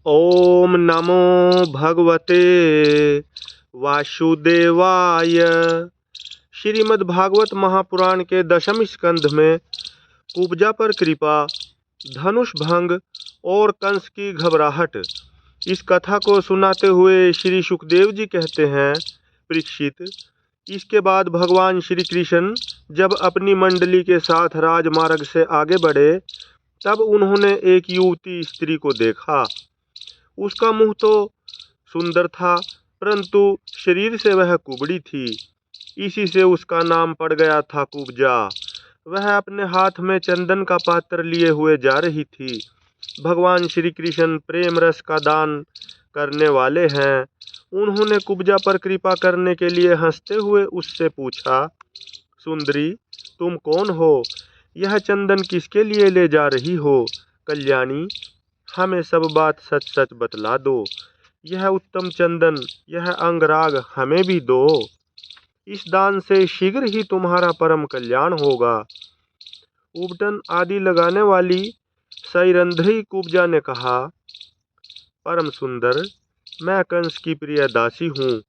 ओम नमो भगवते वासुदेवाय। श्रीमद् भागवत महापुराण के दशम स्कंध में कुब्जा पर कृपा, धनुष भंग और कंस की घबराहट। इस कथा को सुनाते हुए श्री सुखदेव जी कहते हैं, परीक्षित, इसके बाद भगवान श्री कृष्ण जब अपनी मंडली के साथ राजमार्ग से आगे बढ़े, तब उन्होंने एक युवती स्त्री को देखा। उसका मुंह तो सुंदर था, परंतु शरीर से वह कुबड़ी थी। इसी से उसका नाम पड़ गया था कुब्जा। वह अपने हाथ में चंदन का पात्र लिए हुए जा रही थी। भगवान श्री कृष्ण प्रेम रस का दान करने वाले हैं। उन्होंने कुब्जा पर कृपा करने के लिए हंसते हुए उससे पूछा, सुंदरी, तुम कौन हो? यह चंदन किसके लिए ले जा रही हो? कल्याणी, हमें सब बात सच सच बतला दो। यह उत्तम चंदन, यह अंगराग हमें भी दो। इस दान से शीघ्र ही तुम्हारा परम कल्याण होगा। उबटन आदि लगाने वाली सैरंध्री कुब्जा ने कहा, परम सुंदर, मैं कंस की प्रिय दासी हूँ।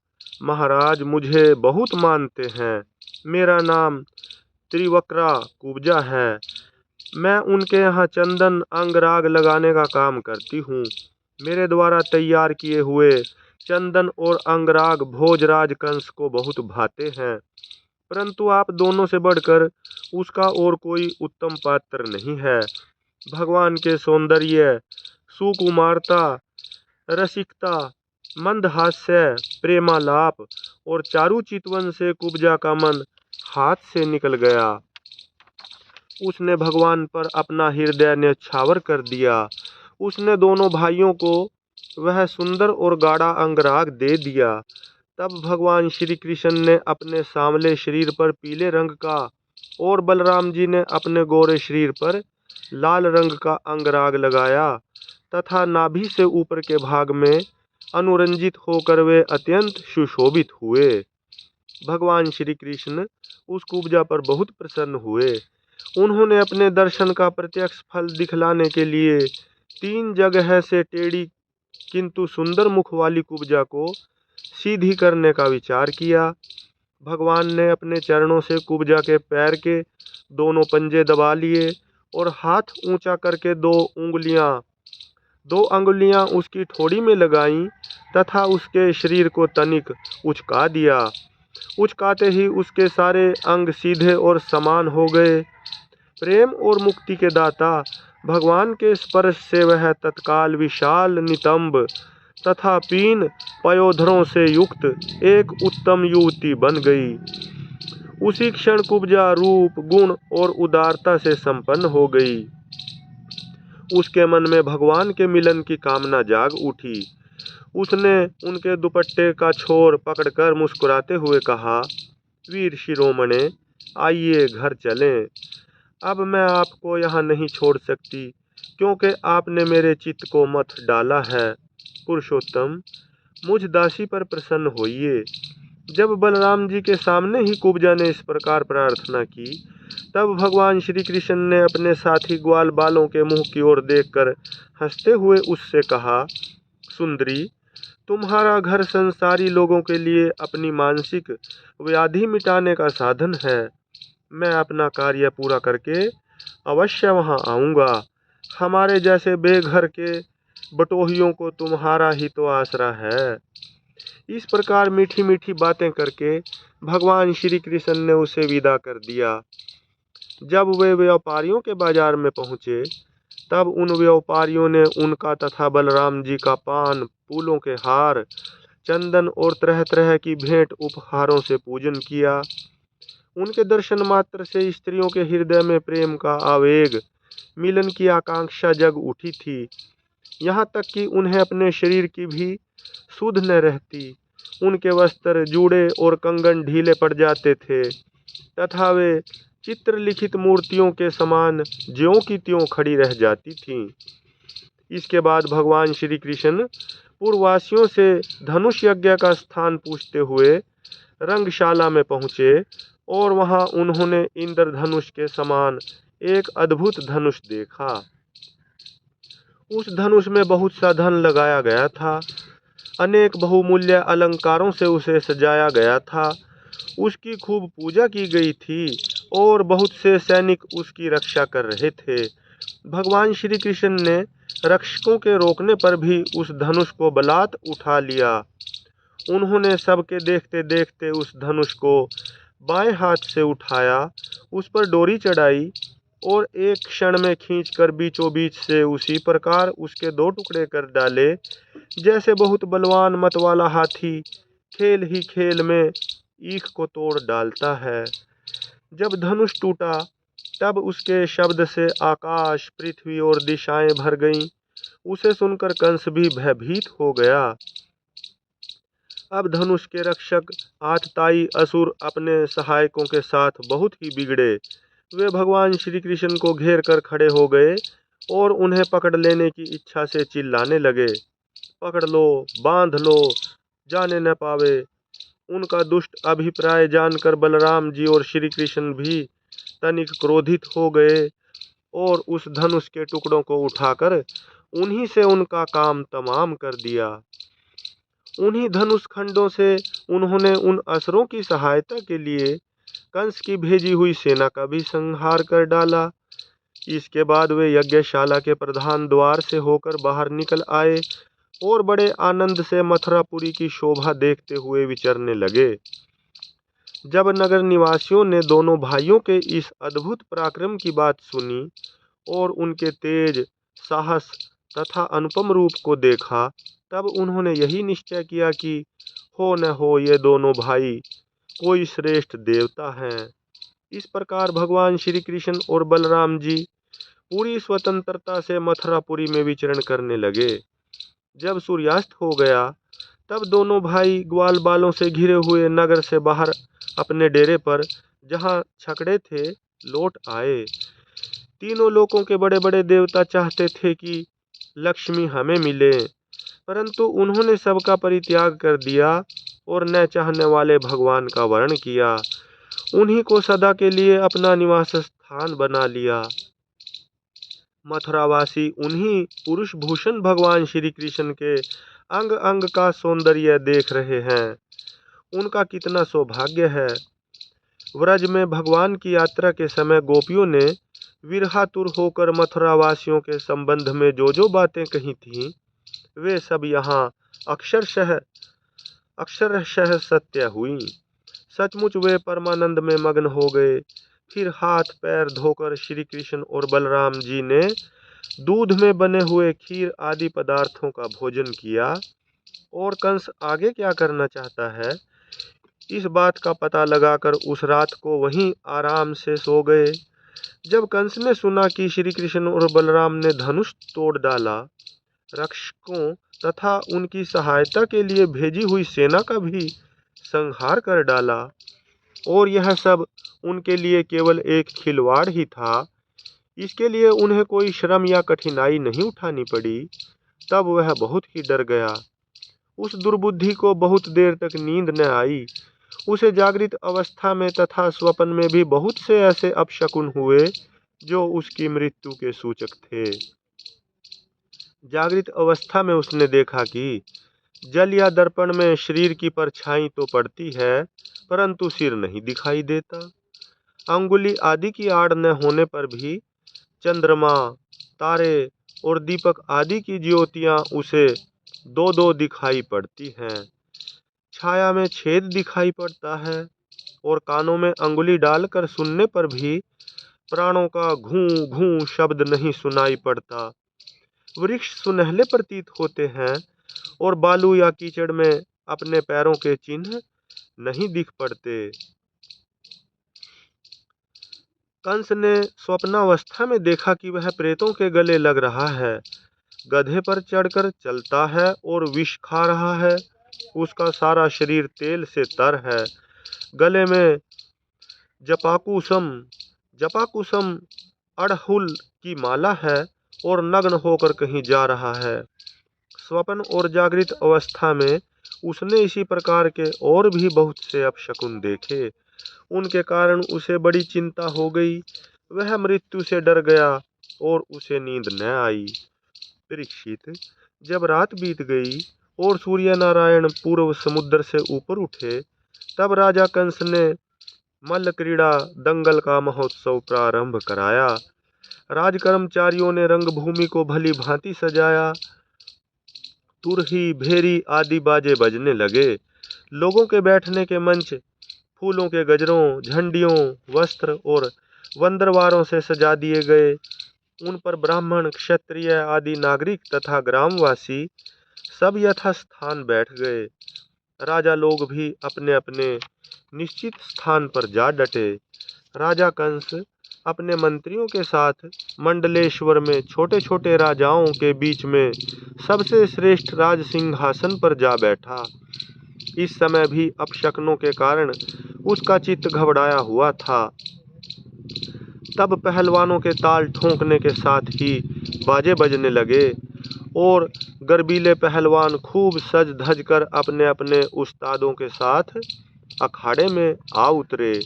महाराज मुझे बहुत मानते हैं। मेरा नाम त्रिवक्रा कुब्जा है। मैं उनके यहाँ चंदन अंगराग लगाने का काम करती हूँ। मेरे द्वारा तैयार किए हुए चंदन और अंगराग भोजराज कंस को बहुत भाते हैं, परंतु आप दोनों से बढ़कर उसका और कोई उत्तम पात्र नहीं है। भगवान के सौंदर्य, सुकुमारता, रसिकता, मंदहास्य, प्रेमालाप और चारु चितवन से कुब्जा का मन हाथ से निकल गया। उसने भगवान पर अपना हृदय न्यौछावर कर दिया। उसने दोनों भाइयों को वह सुंदर और गाढ़ा अंगराग दे दिया। तब भगवान श्री कृष्ण ने अपने सांवले शरीर पर पीले रंग का और बलराम जी ने अपने गोरे शरीर पर लाल रंग का अंगराग लगाया तथा नाभि से ऊपर के भाग में अनुरंजित होकर वे अत्यंत सुशोभित हुए। भगवान श्री कृष्ण उस कुब्जा पर बहुत प्रसन्न हुए। उन्होंने अपने दर्शन का प्रत्यक्ष फल दिखलाने के लिए 3 जगह से टेढ़ी किंतु सुंदर मुख वाली कुब्जा को सीधी करने का विचार किया। भगवान ने अपने चरणों से कुब्जा के पैर के दोनों पंजे दबा लिए और हाथ ऊंचा करके दो अंगुलियां उसकी ठोड़ी में लगाईं तथा उसके शरीर को तनिक उचका दिया। उचकाते ही उसके सारे अंग सीधे और समान हो गए। प्रेम और मुक्ति के दाता भगवान के स्पर्श से वह तत्काल विशाल नितंब तथा पीन पयोधरों से युक्त एक उत्तम युवती बन गई। उसी क्षण कुब्जा रूप, गुण और उदारता से संपन्न हो गई। उसके मन में भगवान के मिलन की कामना जाग उठी। उसने उनके दुपट्टे का छोर पकड़कर मुस्कुराते हुए कहा, वीर शिरोमणे, आइए घर चलें। अब मैं आपको यहाँ नहीं छोड़ सकती, क्योंकि आपने मेरे चित्त को मथ डाला है। पुरुषोत्तम, मुझ दासी पर प्रसन्न होइए। जब बलराम जी के सामने ही कुब्जा ने इस प्रकार प्रार्थना की, तब भगवान श्री कृष्ण ने अपने साथी ग्वाल बालों के मुंह की ओर देखकर हंसते हुए उससे कहा, सुंदरी, तुम्हारा घर संसारी लोगों के लिए अपनी मानसिक व्याधि मिटाने का साधन है। मैं अपना कार्य पूरा करके अवश्य वहां आऊंगा। हमारे जैसे बेघर के बटोहियों को तुम्हारा ही तो आसरा है। इस प्रकार मीठी मीठी बातें करके भगवान श्री कृष्ण ने उसे विदा कर दिया। जब वे व्यापारियों के बाजार में पहुंचे, तब उन व्यापारियों ने उनका तथा बलराम जी का पान, फूलों के हार, चंदन और तरह तरह की भेंट उपहारों से पूजन किया। उनके दर्शन मात्र से स्त्रियों के हृदय में प्रेम का आवेग, मिलन की आकांक्षा जग उठी थी। यहाँ तक कि उन्हें अपने शरीर की भी सुध न रहती। उनके वस्त्र, जूड़े और कंगन ढीले पड़ जाते थे तथा वे चित्रलिखित मूर्तियों के समान ज्यों की त्यों खड़ी रह जाती थीं। इसके बाद भगवान श्री कृष्ण पूर्ववासियों से धनुष यज्ञ का स्थान पूछते हुए रंगशाला में पहुँचे और वहाँ उन्होंने इंद्रधनुष के समान एक अद्भुत धनुष देखा। उस धनुष में बहुत सा धन लगाया गया था। अनेक बहुमूल्य अलंकारों से उसे सजाया गया था। उसकी खूब पूजा की गई थी और बहुत से सैनिक उसकी रक्षा कर रहे थे। भगवान श्री कृष्ण ने रक्षकों के रोकने पर भी उस धनुष को बलात् उठा लिया। उन्होंने सबके देखते देखते उस धनुष को बाएं हाथ से उठाया, उस पर डोरी चढ़ाई और एक क्षण में खींचकर बीचों बीच से उसी प्रकार उसके दो टुकड़े कर डाले, जैसे बहुत बलवान मतवाला हाथी खेल ही खेल में ईख को तोड़ डालता है। जब धनुष टूटा तब उसके शब्द से आकाश, पृथ्वी और दिशाएं भर गईं। उसे सुनकर कंस भी भयभीत हो गया। अब धनुष के रक्षक आतताई असुर अपने सहायकों के साथ बहुत ही बिगड़े। वे भगवान श्री कृष्ण को घेर कर खड़े हो गए और उन्हें पकड़ लेने की इच्छा से चिल्लाने लगे, पकड़ लो, बांध लो, जाने न पावे। उनका दुष्ट अभिप्राय जानकर बलराम जी और श्री कृष्ण भी तनिक क्रोधित हो गए और उस धनुष के टुकड़ों को उठाकर उन्हीं से उनका काम तमाम कर दिया। उन्हीं धनुष खंडों से उन्होंने उन असुरों की सहायता के लिए कंस की भेजी हुई सेना का भी संहार कर डाला। इसके बाद वे यज्ञशाला के प्रधान द्वार से होकर बाहर निकल आए और बड़े आनंद से मथुरापुरी की शोभा देखते हुए विचरने लगे। जब नगर निवासियों ने दोनों भाइयों के इस अद्भुत पराक्रम की बात सुनी और उनके तेज, साहस तथा अनुपम रूप को देखा, तब उन्होंने यही निश्चय किया कि हो न हो ये दोनों भाई कोई श्रेष्ठ देवता हैं। इस प्रकार भगवान श्री कृष्ण और बलराम जी पूरी स्वतंत्रता से मथुरापुरी में विचरण करने लगे। जब सूर्यास्त हो गया तब दोनों भाई ग्वाल बालों से घिरे हुए नगर से बाहर अपने डेरे पर, जहाँ छकड़े थे, लौट आए। तीनों लोकों के बड़े बड़े देवता चाहते थे कि लक्ष्मी हमें मिले, परंतु उन्होंने सबका परित्याग कर दिया और न चाहने वाले भगवान का वर्ण किया। उन्हीं को सदा के लिए अपना निवास स्थान बना लिया। मथुरावासी उन्हीं पुरुष भूषण भगवान श्री कृष्ण के अंग अंग का सौंदर्य देख रहे हैं। उनका कितना सौभाग्य है। व्रज में भगवान की यात्रा के समय गोपियों ने विरहातुर होकर मथुरावासियों के संबंध में जो बातें कही थीं, वे सब यहाँ अक्षरशः सत्य हुई। सचमुच वे परमानंद में मग्न हो गए। फिर हाथ पैर धोकर श्री कृष्ण और बलराम जी ने दूध में बने हुए खीर आदि पदार्थों का भोजन किया। और कंस आगे क्या करना चाहता है, इस बात का पता लगाकर उस रात को वहीं आराम से सो गए। जब कंस ने सुना कि श्री कृष्ण और बलराम ने धनुष तोड़ डाला, रक्षकों तथा उनकी सहायता के लिए भेजी हुई सेना का भी संहार कर डाला और यह सब उनके लिए केवल एक खिलवाड़ ही था, इसके लिए उन्हें कोई श्रम या कठिनाई नहीं उठानी पड़ी, तब वह बहुत ही डर गया। उस दुर्बुद्धि को बहुत देर तक नींद न आई। उसे जागृत अवस्था में तथा स्वप्न में भी बहुत से ऐसे अपशकुन हुए जो उसकी मृत्यु के सूचक थे। जागृत अवस्था में उसने देखा कि जल या दर्पण में शरीर की परछाई तो पड़ती है, परंतु सिर नहीं दिखाई देता। अंगुली आदि की आड़ न होने पर भी चंद्रमा, तारे और दीपक आदि की ज्योतियां उसे दो दो दिखाई पड़ती हैं। छाया में छेद दिखाई पड़ता है और कानों में अंगुली डालकर सुनने पर भी प्राणों का घूं घूं शब्द नहीं सुनाई पड़ता। वृक्ष सुनहले प्रतीत होते हैं और बालू या कीचड़ में अपने पैरों के चिन्ह नहीं दिख पड़ते। कंस ने स्वप्नावस्था में देखा कि वह प्रेतों के गले लग रहा है, गधे पर चढ़कर चलता है और विष खा रहा है। उसका सारा शरीर तेल से तर है। गले में जपाकुसुम जपाकुसुम अड़हुल की माला है और नग्न होकर कहीं जा रहा है। स्वप्न और जागृत अवस्था में उसने इसी प्रकार के और भी बहुत से अपशकुन देखे। उनके कारण उसे बड़ी चिंता हो गई। वह मृत्यु से डर गया और उसे नींद न आई। परीक्षित, जब रात बीत गई और सूर्य नारायण पूर्व समुद्र से ऊपर उठे, तब राजा कंस ने मल्ल क्रीड़ा दंगल का महोत्सव प्रारंभ कराया। राज कर्मचारियों ने रंगभूमि को भली भांति सजाया। तुरही, भेरी आदि बाजे बजने लगे। लोगों के बैठने के मंच फूलों के गजरों, झंडियों, वस्त्र और वंदरवारों से सजा दिए गए। उन पर ब्राह्मण, क्षत्रिय आदि नागरिक तथा ग्रामवासी सब यथास्थान बैठ गए। राजा लोग भी अपने अपने निश्चित स्थान पर जा डटे। राजा कंस अपने मंत्रियों के साथ मंडलेश्वर में छोटे छोटे राजाओं के बीच में सबसे श्रेष्ठ राज सिंहासन पर जा बैठा। इस समय भी अपशकुनों के कारण उसका चित्त घबराया हुआ था। तब पहलवानों के ताल ठोंकने के साथ ही बाजे बजने लगे और गर्बीले पहलवान खूब सज धज कर अपने अपने उस्तादों के साथ अखाड़े में आ उतरे।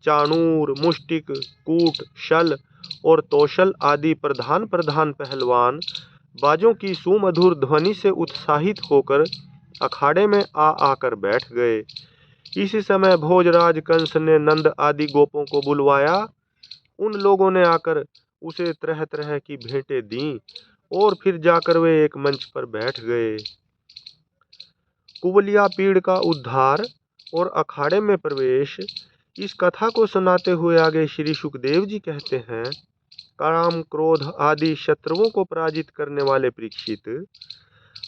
चाणूर, मुष्टिक, कूट, शल और तोशल आदि प्रधान प्रधान पहलवान बाजों की सुमधुर ध्वनि से उत्साहित होकर अखाड़े में आ आकर बैठ गए। इसी समय भोजराज कंस ने नंद आदि गोपों को बुलवाया। उन लोगों ने आकर उसे तरह तरह की भेंटें दीं और फिर जाकर वे एक मंच पर बैठ गए। कुवलिया पीड़ का उद्धार और अखाड़े में प्रवेश। इस कथा को सुनाते हुए आगे श्री सुखदेव जी कहते हैं, काम, क्रोध आदि शत्रुओं को पराजित करने वाले परीक्षित,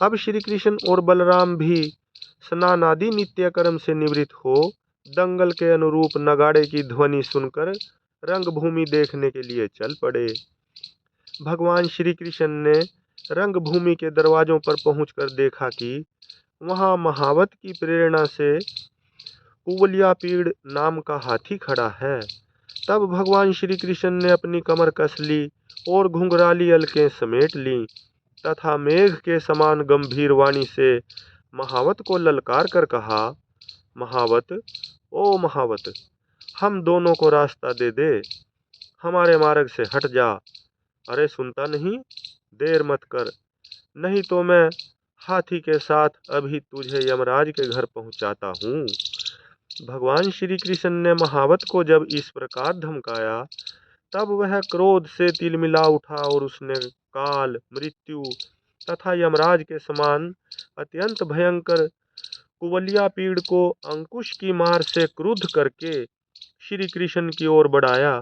अब श्री कृष्ण और बलराम भी स्नान आदि नित्य कर्म से निवृत्त हो दंगल के अनुरूप नगाड़े की ध्वनि सुनकर रंगभूमि देखने के लिए चल पड़े। भगवान श्री कृष्ण ने रंगभूमि के दरवाजों पर पहुंचकर देखा कि वहां महावत की प्रेरणा से कुवलिया पीड़ नाम का हाथी खड़ा है। तब भगवान श्री कृष्ण ने अपनी कमर कस ली और घुंघराली अलकें समेट लीं तथा मेघ के समान गंभीर वाणी से महावत को ललकार कर कहा, महावत, ओ महावत, हम दोनों को रास्ता दे दे, हमारे मार्ग से हट जा। अरे सुनता नहीं, देर मत कर, नहीं तो मैं हाथी के साथ अभी तुझे यमराज के घर पहुंचाता हूँ। भगवान श्री कृष्ण ने महावत को जब इस प्रकार धमकाया, तब वह क्रोध से तिलमिला उठा और उसने काल, मृत्यु तथा यमराज के समान अत्यंत भयंकर कुवलिया पीड़ को अंकुश की मार से क्रुद्ध करके श्री कृष्ण की ओर बढ़ाया।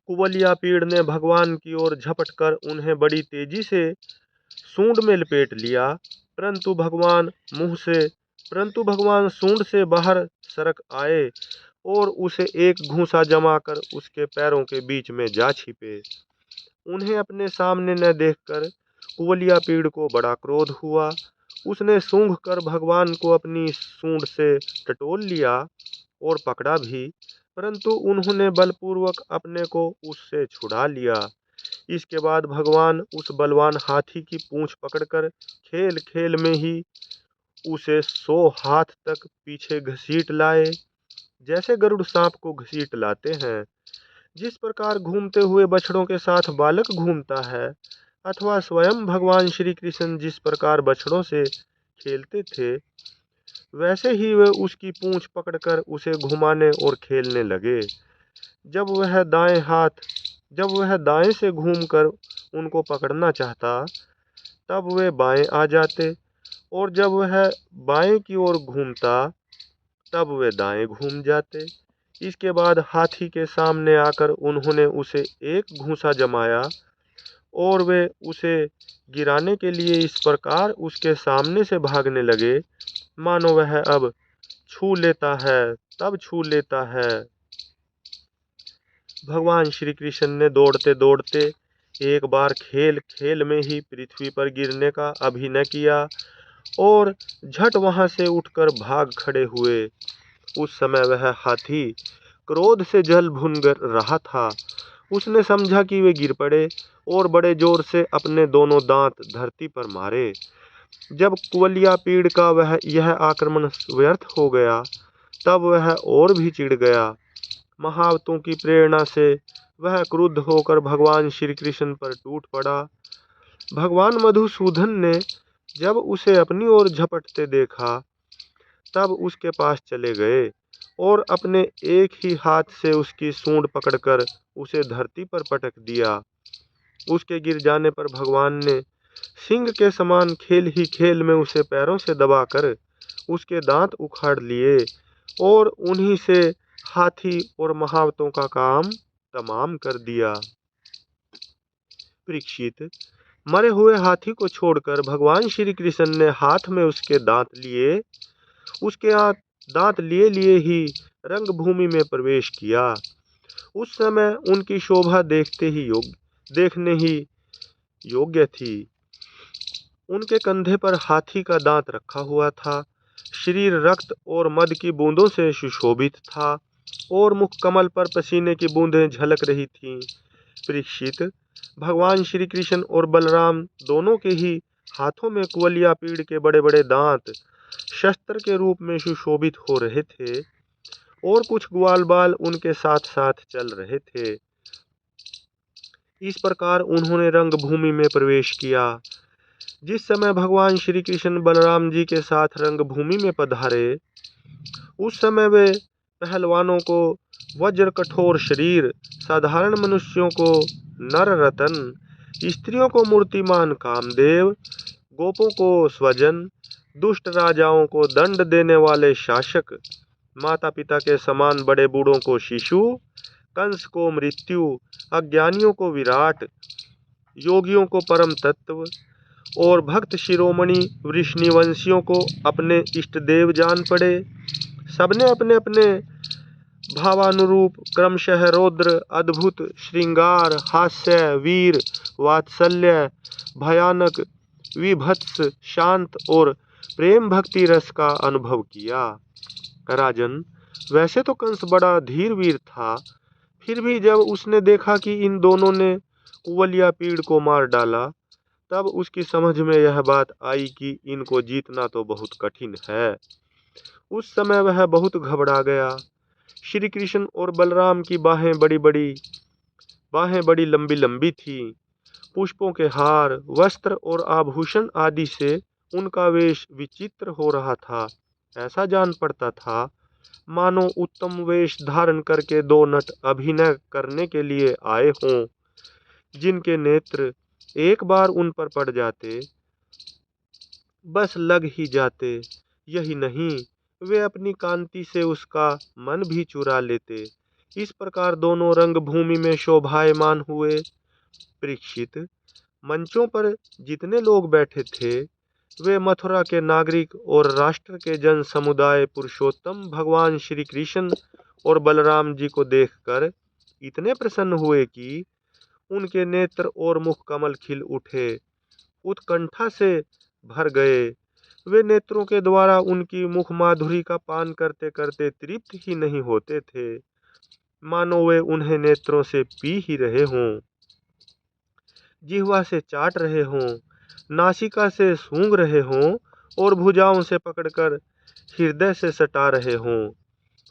कुवलिया पीड़ ने भगवान की ओर झपट कर उन्हें बड़ी तेजी से सूंड में लपेट लिया, परंतु भगवान सूंड से बाहर सरक आए और उसे एक घूंसा जमाकर उसके पैरों के बीच में जा छिपे। उन्हें अपने सामने न देखकर कुवलिया पीड़ को बड़ा क्रोध हुआ। उसने सूंघ कर भगवान को अपनी सूंड से टटोल लिया और पकड़ा भी, परंतु उन्होंने बलपूर्वक अपने को उससे छुड़ा लिया। इसके बाद भगवान उस बलवान हाथी की पूंछ पकड़कर खेल खेल में ही उसे 100 हाथ तक पीछे घसीट लाए, जैसे गरुड़ सांप को घसीट लाते हैं। जिस प्रकार घूमते हुए बछड़ों के साथ बालक घूमता है, अथवा स्वयं भगवान श्री कृष्ण जिस प्रकार बछड़ों से खेलते थे, वैसे ही वे उसकी पूंछ पकड़कर उसे घुमाने और खेलने लगे। जब वह दाएं से घूमकर उनको पकड़ना चाहता, तब वे बाएं आ जाते, और जब वह बाएं की ओर घूमता, तब वे दाएं घूम जाते। इसके बाद हाथी के सामने आकर उन्होंने उसे एक घूंसा जमाया और वे उसे गिराने के लिए इस प्रकार उसके सामने से भागने लगे, मानो वह अब छू लेता है तब छू लेता है। भगवान श्री कृष्ण ने दौड़ते दौड़ते एक बार खेल खेल में ही पृथ्वी पर गिरने का अभिनय किया और झट वहां से उठकर भाग खड़े हुए। उस समय वह हाथी क्रोध से जल भुन रहा था। उसने समझा कि वे गिर पड़े और बड़े जोर से अपने दोनों दांत धरती पर मारे। जब कुवलिया पीड़ का यह आक्रमण व्यर्थ हो गया, तब वह और भी चिढ़ गया। महावतों की प्रेरणा से वह क्रुद्ध होकर भगवान श्री कृष्ण पर टूट पड़ा भगवान मधुसूदन ने जब उसे अपनी ओर झपटते देखा तब उसके पास चले गए और अपने एक ही हाथ से उसकी सूंड पकड़कर उसे धरती पर पटक दिया। उसके गिर जाने पर भगवान ने सिंह के समान खेल ही खेल में उसे पैरों से दबाकर उसके दांत उखाड़ लिए और उन्हीं से हाथी और महावतों का काम तमाम कर दिया। परीक्षित, मरे हुए हाथी को छोड़कर भगवान श्री कृष्ण ने हाथ में उसके दांत लिए, उसके दांत लिए लिए ही रंगभूमि में प्रवेश किया। उस समय उनकी शोभा देखने ही योग्य थी। उनके कंधे पर हाथी का दांत रखा हुआ था, शरीर रक्त और मद की बूंदों से सुशोभित था और मुख कमल पर पसीने की बूंदें झलक रही थीं। परीक्षित, भगवान श्री कृष्ण और बलराम दोनों के ही हाथों में कुवलिया पीड़ के बड़े बड़े दांत शस्त्र के रूप में सुशोभित हो रहे थे और कुछ ग्वाल बाल उनके साथ साथ चल रहे थे। इस प्रकार उन्होंने रंगभूमि में प्रवेश किया। जिस समय भगवान श्री कृष्ण बलराम जी के साथ रंगभूमि में पधारे, उस समय वे पहलवानों को वज्र कठोर शरीर, साधारण मनुष्यों को नर रतन, स्त्रियों को मूर्तिमान कामदेव, गोपों को स्वजन, दुष्ट राजाओं को दंड देने वाले शासक, माता पिता के समान बड़े बूढ़ों को शिशु, कंस को मृत्यु, अज्ञानियों को विराट, योगियों को परम तत्व और भक्त शिरोमणि वृष्णिवंशियों को अपने इष्ट देव जान पड़े। सबने अपने अपने भावानुरूप क्रमशः रौद्र, अद्भुत, श्रृंगार, हास्य, वीर, वात्सल्य, भयानक, विभत्स, शांत और प्रेम भक्ति रस का अनुभव किया। राजन, वैसे तो कंस बड़ा धीर वीर था, फिर भी जब उसने देखा कि इन दोनों ने कुवलिया पीड़ को मार डाला, तब उसकी समझ में यह बात आई कि इनको जीतना तो बहुत कठिन है। उस समय वह बहुत घबरा गया। श्री कृष्ण और बलराम की बाहें बड़ी लंबी लंबी थीं। पुष्पों के हार, वस्त्र और आभूषण आदि से उनका वेश विचित्र हो रहा था। ऐसा जान पड़ता था मानो उत्तम वेश धारण करके दो नट अभिनय करने के लिए आए हों, जिनके नेत्र एक बार उन पर पड़ जाते बस लग ही जाते। यही नहीं, वे अपनी कांति से उसका मन भी चुरा लेते। इस प्रकार दोनों रंगभूमि में शोभायमान हुए। परीक्षित, मंचों पर जितने लोग बैठे थे, वे मथुरा के नागरिक और राष्ट्र के जन समुदाय पुरुषोत्तम भगवान श्री कृष्ण और बलराम जी को देखकर इतने प्रसन्न हुए कि उनके नेत्र और मुख कमल खिल उठे, उत्कंठा से भर गए। वे नेत्रों के द्वारा उनकी मुख माधुरी का पान करते करते तृप्त ही नहीं होते थे, मानो वे उन्हें नेत्रों से पी ही रहे हों, जिह्वा से चाट रहे हों, नासिका से सूंघ रहे हों और भुजाओं से पकड़कर हृदय से सटा रहे हों।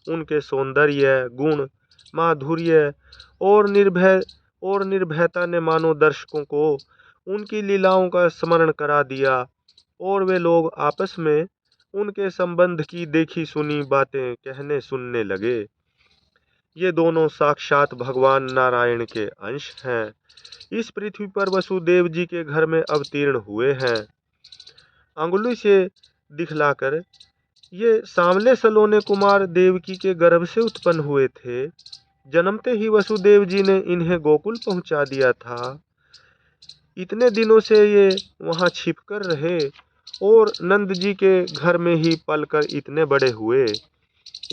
उनके सौंदर्य, गुण, माधुर्य और निर्भयता ने मानो दर्शकों को उनकी लीलाओं का स्मरण करा दिया और वे लोग आपस में उनके संबंध की देखी सुनी बातें कहने सुनने लगे। ये दोनों साक्षात भगवान नारायण के अंश हैं। इस पृथ्वी पर वसुदेव जी के घर में अवतीर्ण हुए हैं। अंगुली से दिखलाकर ये सांवले सलोने कुमार देवकी के गर्भ से उत्पन्न हुए थे। जन्मते ही वसुदेव जी ने इन्हें गोकुल पहुंचा दिया था। इतने दिनों से ये वहां छिपकर रहे और नंद जी के घर में ही पलकर इतने बड़े हुए।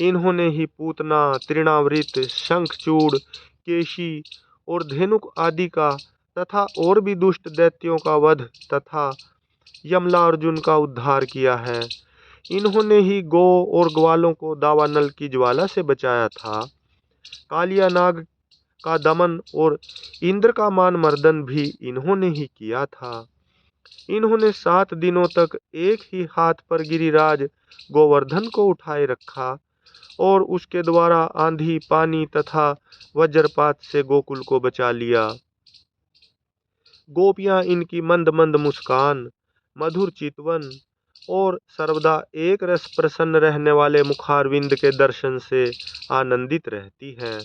इन्होंने ही पूतना, तृणावृत, शंखचूड़, केशी और धेनुक आदि का तथा और भी दुष्ट दैत्यों का वध तथा यमला अर्जुन का उद्धार किया है। इन्होंने ही गौ और ग्वालों को दावानल की ज्वाला से बचाया था। कालिया नाग का दमन और इंद्र का मान मर्दन भी इन्होंने ही किया था। इन्होंने 7 दिनों तक एक ही हाथ पर गिरिराज गोवर्धन को उठाए रखा और उसके द्वारा आंधी, पानी तथा वज्रपात से गोकुल को बचा लिया। गोपियां इनकी मंद मंद मुस्कान, मधुर चितवन और सर्वदा एक रस प्रसन्न रहने वाले मुखारविंद के दर्शन से आनंदित रहती हैं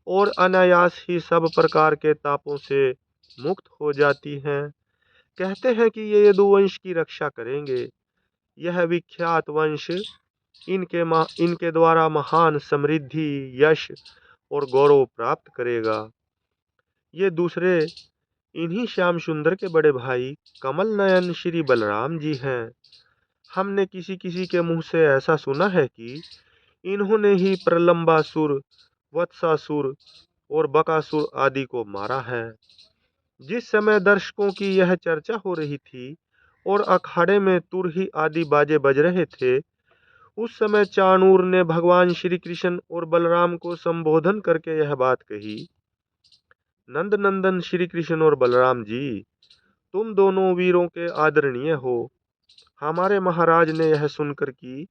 और अनायास ही सब प्रकार के तापों से मुक्त हो जाती हैं। कहते हैं कि ये यदुवंश की रक्षा करेंगे। यह विख्यात वंश इनके द्वारा महान समृद्धि, यश और गौरव प्राप्त करेगा। ये दूसरे इन्हीं श्याम सुंदर के बड़े भाई कमल नयन श्री बलराम जी हैं। हमने किसी किसी के मुंह से ऐसा सुना है कि इन्होंने ही प्रलंबासुर, वत्सासुर और बकासुर आदि को मारा है। जिस समय दर्शकों की यह चर्चा हो रही थी और अखाड़े में तुरही आदि बाजे बज रहे थे, उस समय चाणूर ने भगवान श्री कृष्ण और बलराम को संबोधन करके यह बात कही। नंद नंदन श्री कृष्ण और बलराम जी, तुम दोनों वीरों के आदरणीय हो। हमारे महाराज ने यह सुनकर कि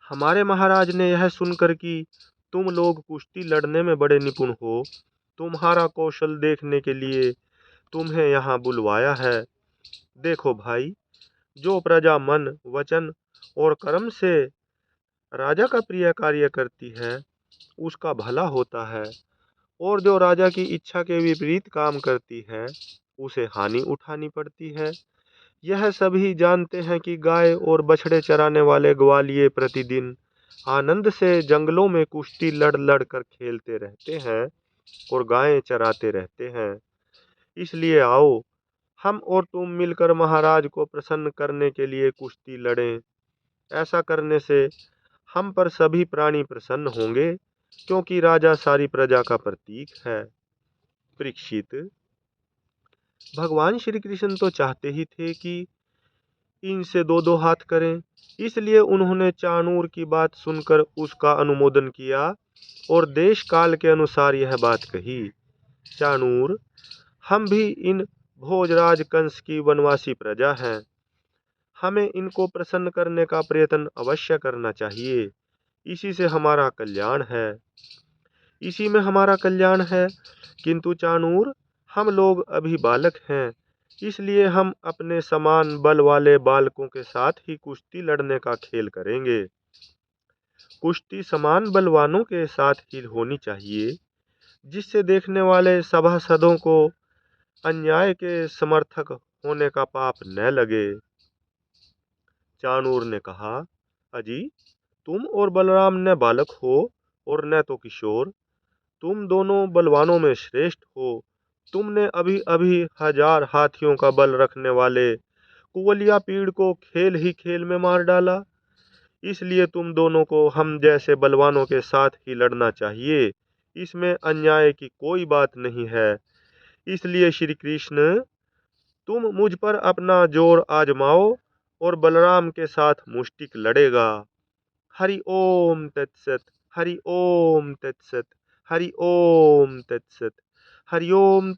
हमारे महाराज ने यह सुनकर कि तुम लोग कुश्ती लड़ने में बड़े निपुण हो, तुम्हारा कौशल देखने के लिए तुम्हें यहाँ बुलवाया है। देखो भाई, जो प्रजा मन, वचन और कर्म से राजा का प्रिय कार्य करती है, उसका भला होता है, और जो राजा की इच्छा के विपरीत काम करती है, उसे हानि उठानी पड़ती है। यह सभी जानते हैं कि गाय और बछड़े चराने वाले ग्वालिये प्रतिदिन आनंद से जंगलों में कुश्ती लड़ लड़ कर खेलते रहते हैं और गायें चराते रहते हैं। इसलिए आओ, हम और तुम मिलकर महाराज को प्रसन्न करने के लिए कुश्ती लड़ें। ऐसा करने से हम पर सभी प्राणी प्रसन्न होंगे, क्योंकि राजा सारी प्रजा का प्रतीक है। परीक्षित, भगवान श्री कृष्ण तो चाहते ही थे कि इनसे दो दो हाथ करें, इसलिए उन्होंने चाणूर की बात सुनकर उसका अनुमोदन किया और देश काल के अनुसार यह बात कही। चाणूर, हम भी इन भोजराज कंस की वनवासी प्रजा हैं। हमें इनको प्रसन्न करने का प्रयत्न अवश्य करना चाहिए। इसी से हमारा कल्याण है। इसी में हमारा कल्याण है। किंतु चाणूर, हम लोग अभी बालक हैं, इसलिए हम अपने समान बल वाले बालकों के साथ ही कुश्ती लड़ने का खेल करेंगे। कुश्ती समान बलवानों के साथ ही होनी चाहिए, जिससे देखने वाले सभासदों को अन्याय के समर्थक होने का पाप न लगे। चाणूर ने कहा, अजी, तुम और बलराम न बालक हो और न तो किशोर। तुम दोनों बलवानों में श्रेष्ठ हो। तुमने अभी अभी 1000 हाथियों का बल रखने वाले कुवलिया पीड़ को खेल ही खेल में मार डाला। इसलिए तुम दोनों को हम जैसे बलवानों के साथ ही लड़ना चाहिए। इसमें अन्याय की कोई बात नहीं है। इसलिए श्री कृष्ण, तुम मुझ पर अपना जोर आजमाओ और बलराम के साथ मुष्टिक लड़ेगा। हरि ओम तत्सत। हरि ओम तत्सत। हरि ओम तत्सत। हरि ओम।